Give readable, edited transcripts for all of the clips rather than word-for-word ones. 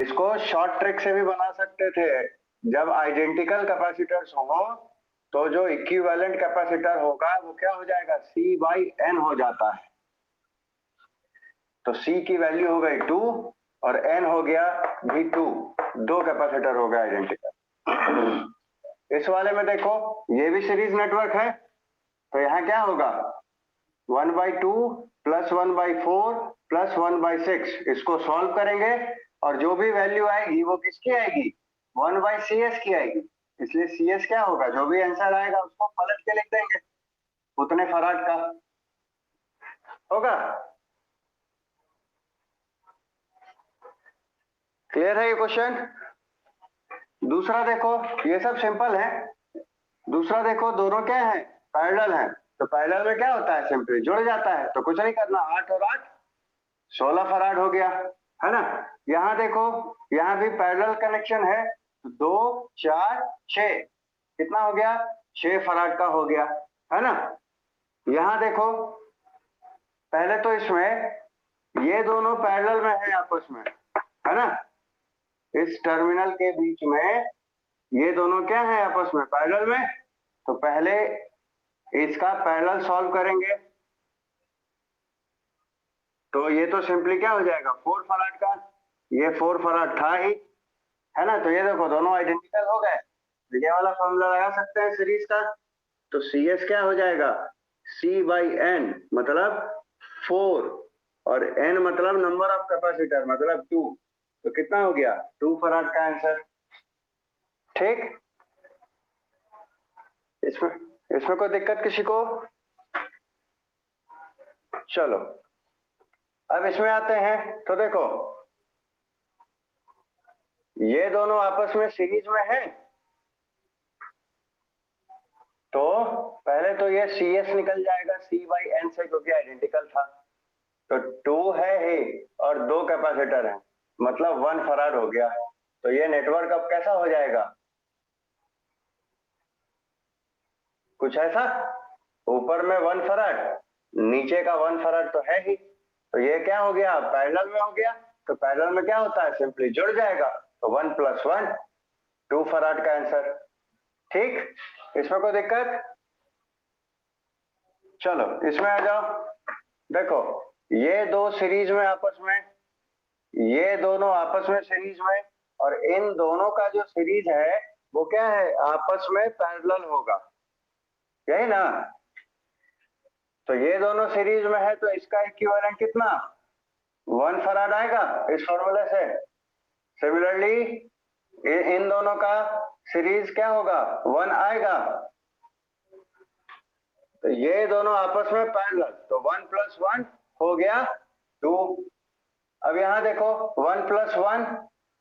इसको short trick से भी बना सकते थे। जब आइडेंटिकल कैपेसिटर्स हो तो जो इक्विवेलेंट कैपेसिटर होगा वो क्या हो जाएगा, C बाई N हो जाता है। तो C की वैल्यू हो गई 2 और N हो गया भी 2, दो कैपेसिटर हो गया आइडेंटिकल। इस वाले में देखो ये भी सीरीज नेटवर्क है, तो यहाँ क्या होगा 1/2 प्लस 1/4 प्लस 1/6, इसको सॉल्व करेंगे और जो भी वैल्यू आएगी वो किसकी आएगी, 1/CS की आएगी। इसलिए CS क्या होगा, जो भी आंसर आएगा उसको पलट के लिख देंगे, उतने फराड का होगा। क्लियर है ये क्वेश्चन। दूसरा देखो, ये सब सिंपल है। दूसरा देखो, दोनों क्या है, पैरेलल है। तो पैरेलल में क्या होता है, सिंपली जुड़ जाता है, तो कुछ नहीं करना, 8 और 8 16 फराड हो गया, है ना। यहाँ देखो, यहाँ भी पैरेलल कनेक्शन है, 2 4 6, कितना हो गया, 6 फराड का हो गया, है ना। यहाँ देखो, पहले तो इसमें ये दोनों पैरेलल में है आपस में, है ना। इस टर्मिनल के बीच में ये दोनों क्या है आपस में, पैरेलल में। तो पहले इसका पैरेलल सॉल्व करेंगे, तो ये तो सिंपली क्या हो जाएगा 4 फराड का, ये 4 फराड था ही, है ना। तो ये देखो दोनों आइडेंटिकल हो गए, तो ये वाला फॉर्मूला लगा सकते हैं सीरीज का। तो CS क्या हो जाएगा, C बाई N मतलब 4 और N मतलब नंबर ऑफ कैपेसिटर मतलब 2, तो कितना हो गया 2 फराड का आंसर। ठीक, इसमें इसमें कोई दिक्कत किसी को। चलो अब इसमें आते हैं, तो देखो ये दोनों आपस में सीरीज में है, तो पहले तो ये CS निकल जाएगा C बाई N से, क्योंकि आइडेंटिकल था। तो 2 है ही और 2 कैपेसिटर है, मतलब 1 फराड हो गया। तो ये नेटवर्क अब कैसा हो जाएगा, कुछ ऐसा, ऊपर में 1 फराड, नीचे का 1 फराड तो है ही, तो ये क्या हो गया पैरेलल में हो गया। तो पैरेलल में क्या होता है, सिंपली जुड़ जाएगा, तो 1 + 1 2 फराड का आंसर। ठीक, इसमें कोई दिक्कत। चलो इसमें आ जाओ, देखो ये दो सीरीज में आपस में, ये दोनों आपस में सीरीज में, और इन दोनों का जो सीरीज है वो क्या है, आपस में पैरेलल होगा, यही ना। तो ये दोनों सीरीज में है, तो इसका इक्विवेलेंट कितना 1 फराड आएगा इस फॉर्मूले से। सिमिलरली इन दोनों का सीरीज क्या होगा 1 आएगा, तो ये दोनों आपस में पैरेलल, तो 1 + 1 हो गया 2। अब यहां देखो 1 + 1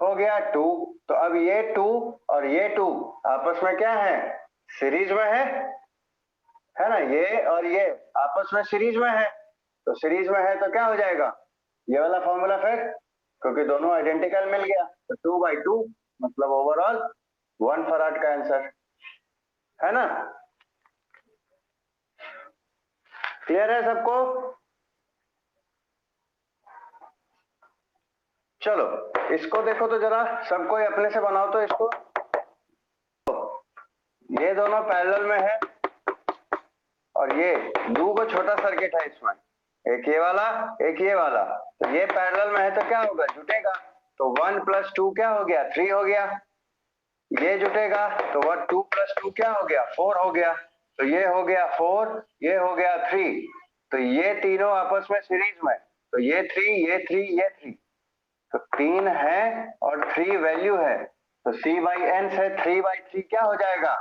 हो गया 2, तो अब ये 2 और ये 2 आपस में क्या है, सीरीज में है ना। ये और ये आपस में सीरीज में है, तो सीरीज में है तो क्या हो जाएगा ये वाला फॉर्मूला फिर, क्योंकि दोनों आइडेंटिकल मिल गया, तो 2/2 मतलब ओवरऑल 1 फराड का आंसर, है ना। क्लियर है सबको। चलो इसको देखो तो जरा, सबको अपने से बनाओ तो इसको। ये दोनों पैरेलल में है और ये दो को छोटा सर्किट है इसमें, एक ये वाला एक ये वाला, तो ये पैरेलल में है तो क्या होगा जुटेगा, तो 1 + 2 क्या हो गया 3 हो गया, ये जुटेगा तो 2 + 2 क्या हो गया 4 हो गया, तो ये हो गया 4 ये हो गया 3, तो ये तीनों आपस में सीरीज में, तो ये 3 ये 3 ये 3, तो 3 है और 3 वैल्यू है, तो C बाई N से 3/3 क्या हो जाएगा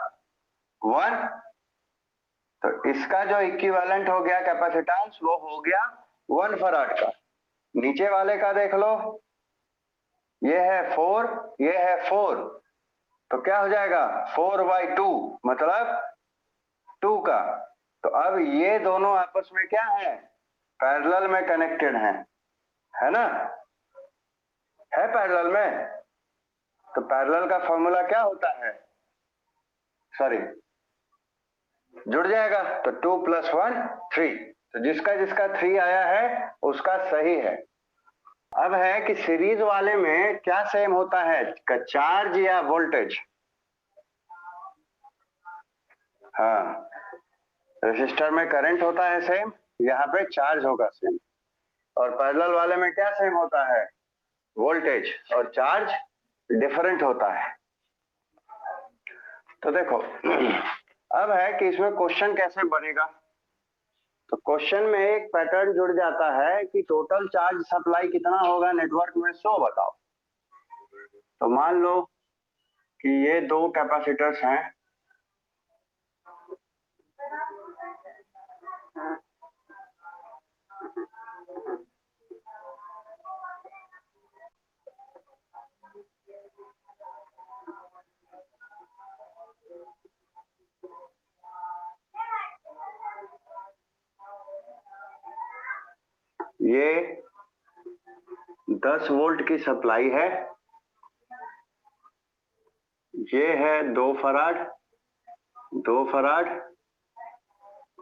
1। तो इसका जो इक्विवेलेंट हो गया कैपेसिटेंस वो हो गया 1 फराड का। नीचे वाले का देख लो, ये है 4 ये है 4, तो क्या हो जाएगा 4/2 मतलब 2 का। तो अब ये दोनों आपस में क्या है पैरेलल में कनेक्टेड हैं, है ना, है पैरेलल में। तो पैरेलल का फॉर्मूला क्या होता है, सॉरी जुड़ जाएगा, तो 2 + 1 3, तो जिसका जिसका 3 आया है उसका सही है। अब है कि सीरीज वाले में क्या सेम होता है, चार्ज या वोल्टेज? हाँ, रेसिस्टर में करंट होता है सेम, यहाँ पे चार्ज होगा सेम। और पैरेलल वाले में क्या सेम होता है, वोल्टेज, और चार्ज डिफरेंट होता है। तो देखो अब है कि इसमें क्वेश्चन कैसे बनेगा। तो क्वेश्चन में एक पैटर्न जुड़ जाता है कि टोटल चार्ज सप्लाई कितना होगा नेटवर्क में, सो बताओ। तो मान लो कि ये दो कैपेसिटर्स हैं, ये 10 वोल्ट की सप्लाई है, ये है 2 फराड, 2 फराड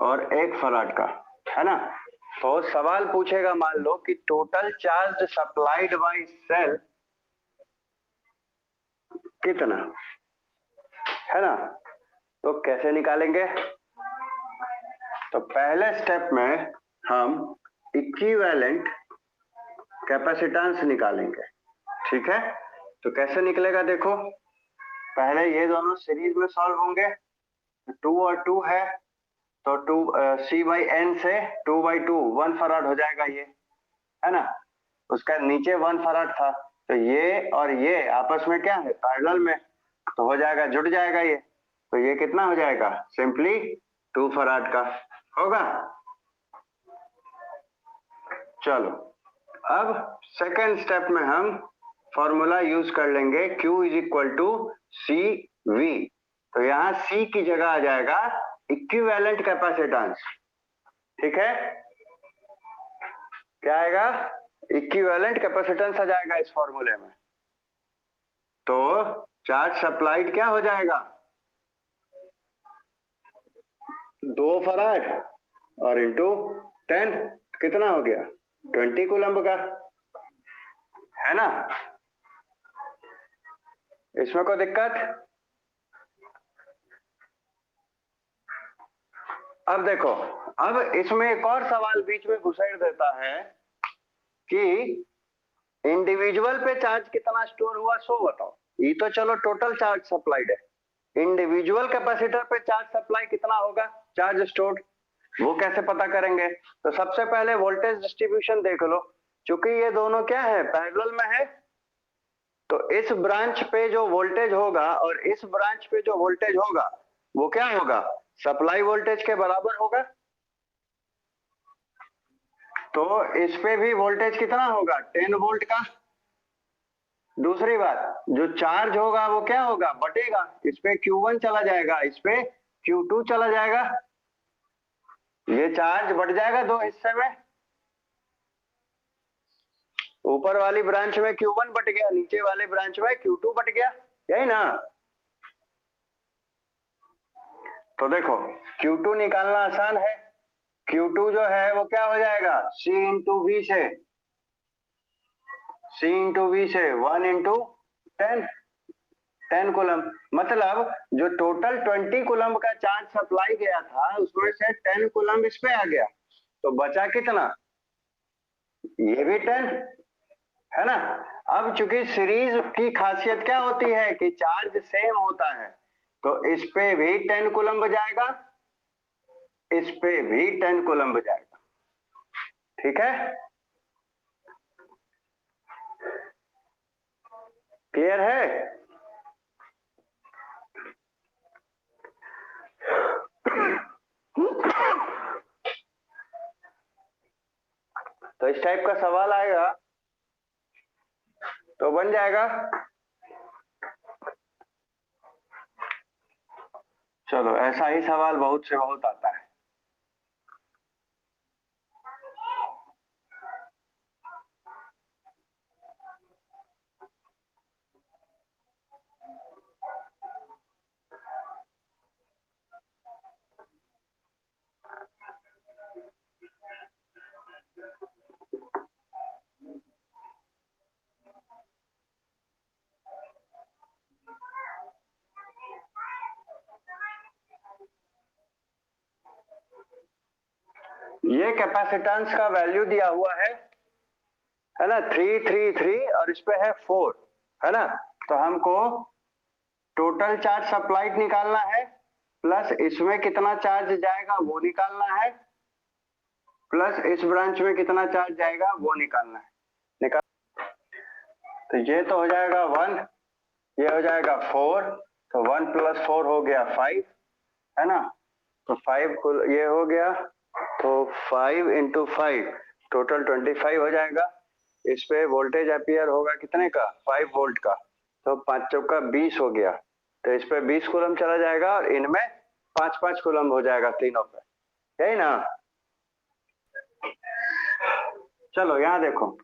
और 1 फराड का, है ना। तो सवाल पूछेगा, मान लो कि total charge supplied by cell कितना, है ना। तो कैसे निकालेंगे, तो पहले स्टेप में हम इक्विवेलेंट कैपेसिटेंस निकालेंगे, ठीक है। तो कैसे निकलेगा देखो, पहले ये दोनों सीरीज में सॉल्व होंगे, 2 और 2 है, तो 2 C/N से 2/2 1 फराड हो जाएगा ये, है ना। उसका नीचे 1 फराड था, तो ये और ये आपस में क्या है, पैरेलल में, तो हो जाएगा, जुड़ जाएगा ये। तो ये कितना हो जाएगा, सिंपली 2 फराड का होगा। चलो अब सेकेंड स्टेप में हम फॉर्मूला यूज कर लेंगे, Q is equal to CV। तो यहां C की जगह आ जाएगा इक्विवेलेंट कैपेसिटेंस, ठीक है। क्या आएगा, इक्विवेलेंट कैपेसिटेंस आ जाएगा इस फॉर्मूले में। तो चार्ज सप्लाइड क्या हो जाएगा, 2 फराड और इंटू 10, कितना हो गया, 20 कूलम्ब का, है ना। इसमें कोई दिक्कत? अब देखो, अब इसमें एक और सवाल बीच में घुसेड़ देता है कि इंडिविजुअल पे चार्ज कितना स्टोर हुआ, सो बताओ। ये तो चलो टोटल चार्ज सप्लाइड है, इंडिविजुअल कैपेसिटर पे चार्ज सप्लाई कितना होगा, चार्ज स्टोर्ड, वो कैसे पता करेंगे। तो सबसे पहले वोल्टेज डिस्ट्रीब्यूशन देख लो, क्योंकि ये दोनों क्या है, पैरेलल में है। तो इस ब्रांच पे जो वोल्टेज होगा और इस ब्रांच पे जो वोल्टेज होगा वो क्या होगा, सप्लाई वोल्टेज के बराबर होगा। तो इस पे भी वोल्टेज कितना होगा, 10 वोल्ट का। दूसरी बात, जो चार्ज होगा वो क्या होगा, बटेगा, इस पे Q1 चला जाएगा, इस पे Q2 चला जाएगा, ये चार्ज बढ़ जाएगा दो हिस्से में, ऊपर वाली ब्रांच में Q1 बट गया, नीचे वाले ब्रांच में Q2 बट गया, यही ना। तो देखो Q2 निकालना आसान है, Q2 जो है वो क्या हो जाएगा, C इंटू V से, C इंटू V से 1 इंटू 10, 10 कूलम, मतलब जो टोटल 20 कूलम का चार्ज सप्लाई गया था उसमें से 10 कूलम इस पे आ गया, तो बचा कितना, ये भी 10, है ना। अब चूंकि सीरीज की खासियत क्या होती है कि चार्ज सेम होता है, तो इस पे भी 10 कूलम जाएगा, इस पे भी 10 कूलम जाएगा, ठीक है, क्लियर है। तो इस टाइप का सवाल आएगा तो बन जाएगा। चलो ऐसा ही सवाल बहुत से बहुत आता है। ये कैपेसिटेंस का वैल्यू दिया हुआ है ना, 333 और इस पे है 4, है ना। तो हमको टोटल चार्ज सप्लाइड निकालना है, प्लस इसमें कितना चार्ज जाएगा वो निकालना है, प्लस इस ब्रांच में कितना चार्ज जाएगा वो निकालना है। तो ये तो हो जाएगा 1, ये हो जाएगा 4, तो 1 + 4 हो गया 5, है ना। तो 5 को ये हो गया, तो 5 × 5 टोटल 25 हो जाएगा। इस पे वोल्टेज एम्पियर होगा कितने का, 5 वोल्ट का, तो 5 चौका 20 हो गया। तो इस पे 20 कूलम चला जाएगा और इनमें 5-5 कूलम हो जाएगा तीनों पे, यही ना। चलो यहाँ देखो,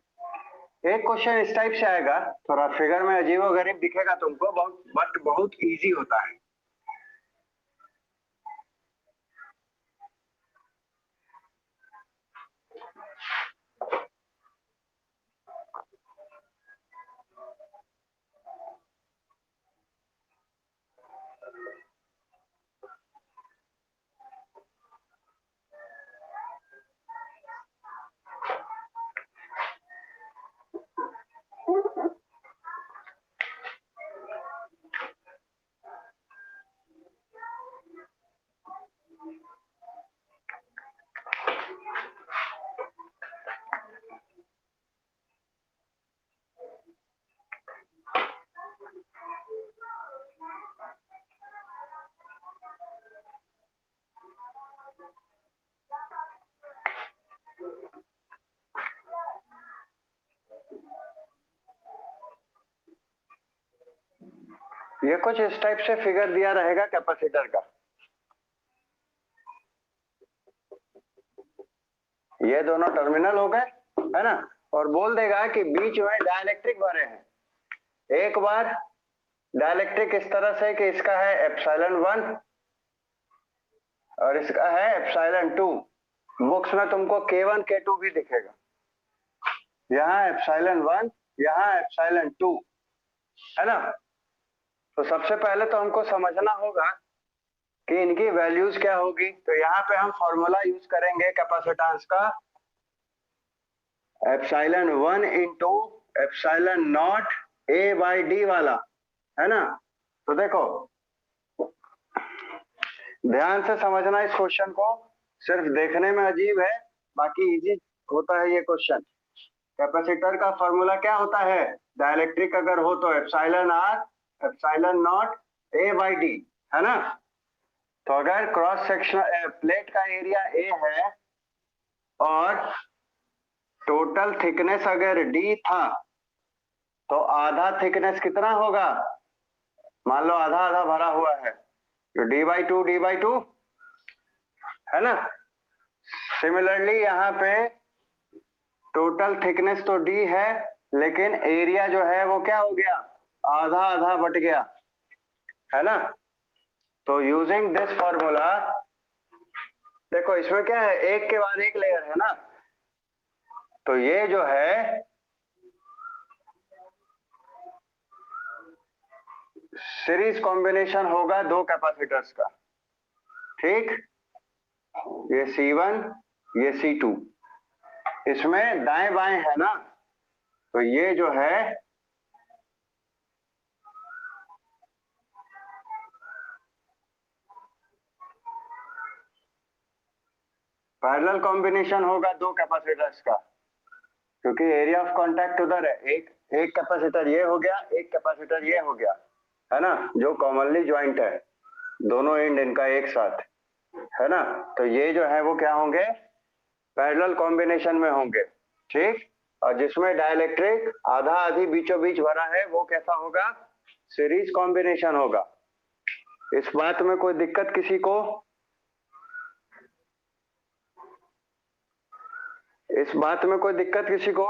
एक क्वेश्चन इस टाइप से आएगा, थोड़ा फिगर में अजीबोगरीब दिखेगा तुमको, बट बहुत इजी होता है। ये कुछ इस टाइप से फिगर दिया रहेगा कैपेसिटर का, ये दोनों टर्मिनल हो गए, है ना, और बोल देगा कि बीच में डाइलेक्ट्रिक भरे हैं। एक बार डाइलेक्ट्रिक इस तरह से कि इसका है ε1 और इसका है ε2। बुक्स में तुमको K1 K2 भी दिखेगा, यहाँ ε1 यहाँ ε2, है ना। तो सबसे पहले तो हमको समझना होगा कि इनकी वैल्यूज क्या होगी। तो यहाँ पे हम फॉर्मूला यूज करेंगे कैपेसिटेंस का, ε1 × ε0 A/D वाला, है ना। तो देखो ध्यान से समझना इस क्वेश्चन को, सिर्फ देखने में अजीब है, बाकी इजी होता है ये क्वेश्चन। कैपेसिटर का फॉर्मूला क्या होता है, डाइलेक्ट्रिक अगर हो तो εr ε0 A/D, है ना। तो अगर क्रॉस सेक्शन प्लेट का एरिया A है और टोटल थिकनेस अगर D था, तो आधा थिकनेस कितना होगा, मान लो आधा आधा भरा हुआ है, तो D/2 है ना। सिमिलरली यहाँ पे टोटल थिकनेस तो D है, लेकिन एरिया जो है वो क्या हो गया, आधा आधा बट गया, है ना। तो यूजिंग दिस फॉर्मूला, देखो इसमें क्या है, एक के बाद एक लेयर है ना, तो ये जो है सीरीज कॉम्बिनेशन होगा दो कैपेसिटर्स का, ठीक। ये C1 ये C2, इसमें दाएं बाएं है ना, तो ये जो है पैरेलल कॉम्बिनेशन होगा दो कैपेसिटर्स का, क्योंकि एरिया ऑफ कांटेक्ट उधर है। एक कैपेसिटर ये हो गया, एक कैपेसिटर ये हो गया, है ना, जो कॉमनली ज्वाइंट है, दोनों एंड इनका एक साथ, है ना। तो ये जो है वो क्या होंगे, पैरेलल कॉम्बिनेशन में होंगे, ठीक। और जिसमें डाइलेक्ट्रिक आधा आधी बीचों बीच भरा है वो कैसा होगा, सीरीज कॉम्बिनेशन होगा। इस बात में कोई दिक्कत किसी को, इस बात में कोई दिक्कत किसी को।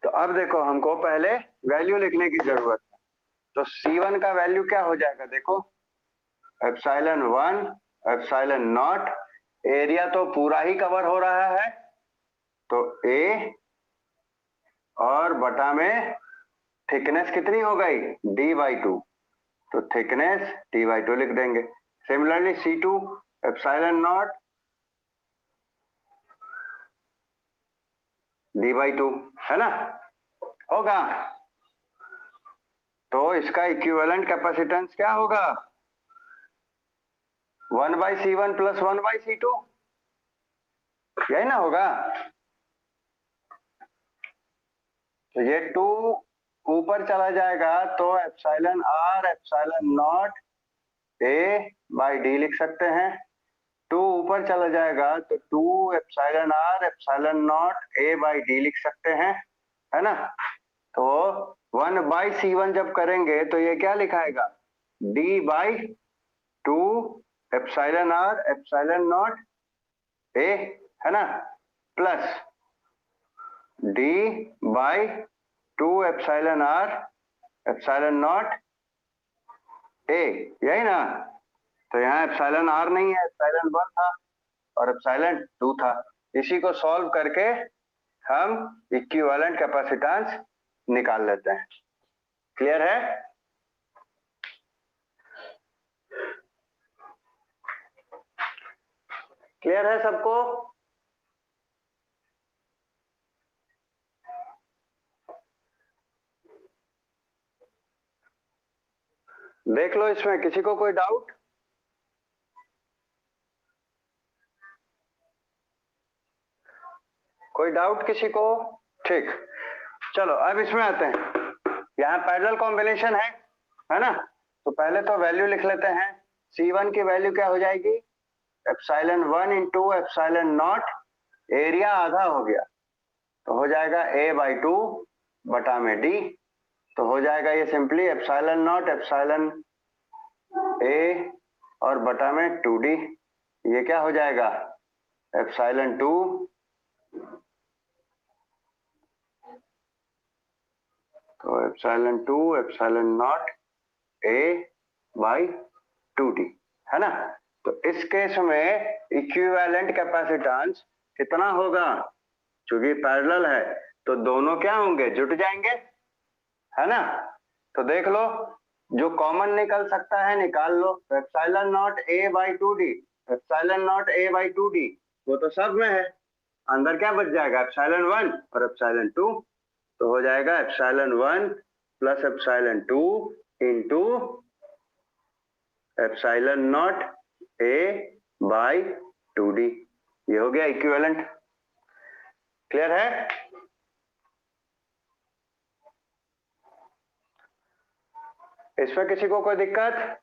तो अब देखो हमको पहले वैल्यू लिखने की जरूरत है। तो C1 का वैल्यू क्या हो जाएगा, देखो ε1 ε0, एरिया तो पूरा ही कवर हो रहा है, तो A और बटा में थिकनेस कितनी हो गई, D/2, तो थिकनेस D/2 लिख देंगे। Similarly C2 epsilon not d/2 है ना, होगा। तो इसका इक्विवेलेंट कैपेसिटेंस क्या होगा, 1/C1 प्लस 1/C2, यही ना होगा। तो ये 2 ऊपर चला जाएगा तो epsilon r epsilon not a/d लिख सकते हैं। 2 ऊपर चला जाएगा तो 2 epsilon r epsilon not a/d लिख सकते हैं, है ना। तो 1/C1 जब करेंगे तो ये क्या लिखाएगा, d/2 epsilon r epsilon not a, है ना, plus d/2 epsilon r epsilon not a, यही ना। तो यहाँ एप्सिलॉन r नहीं है, एप्सिलॉन 1 था और एप्सिलॉन 2 था। इसी को सॉल्व करके हम इक्विवेलेंट कैपेसिटेंस निकाल लेते हैं। क्लियर है? क्लियर है सबको? देख लो इसमें किसी को कोई डाउट? कोई डाउट किसी को? ठीक, चलो अब इसमें आते हैं। यहाँ पैरेलल कॉम्बिनेशन है ना। तो पहले तो वैल्यू लिख लेते हैं। C1 की वैल्यू क्या हो जाएगी, epsilon 1 into epsilon not, area आधा हो गया तो हो जाएगा a/2 बटा में d। तो हो जाएगा ये simply epsilon not epsilon a और बटा में 2d। ये क्या हो जाएगा, एप्सिलॉन 2 तो एप्सिलॉन 2 एप्सिलॉन नॉट a/2d, है ना। तो इस केस में इक्विवेलेंट कैपेसिटेंस कितना होगा, क्योंकि पैरेलल है तो दोनों क्या होंगे, जुट जाएंगे, है ना। तो देख लो जो कॉमन निकल सकता है निकाल लो। Epsilon naught a/2d, epsilon naught a/2d वो तो सब में है, अंदर क्या बच जाएगा, एप्सिलॉन 1 और एप्सिलॉन 2। तो हो जाएगा epsilon 1 plus epsilon 2 into epsilon naught a/2d। ये हो गया इक्विवेलेंट। क्लियर है? इसमें किसी को कोई दिक्कत?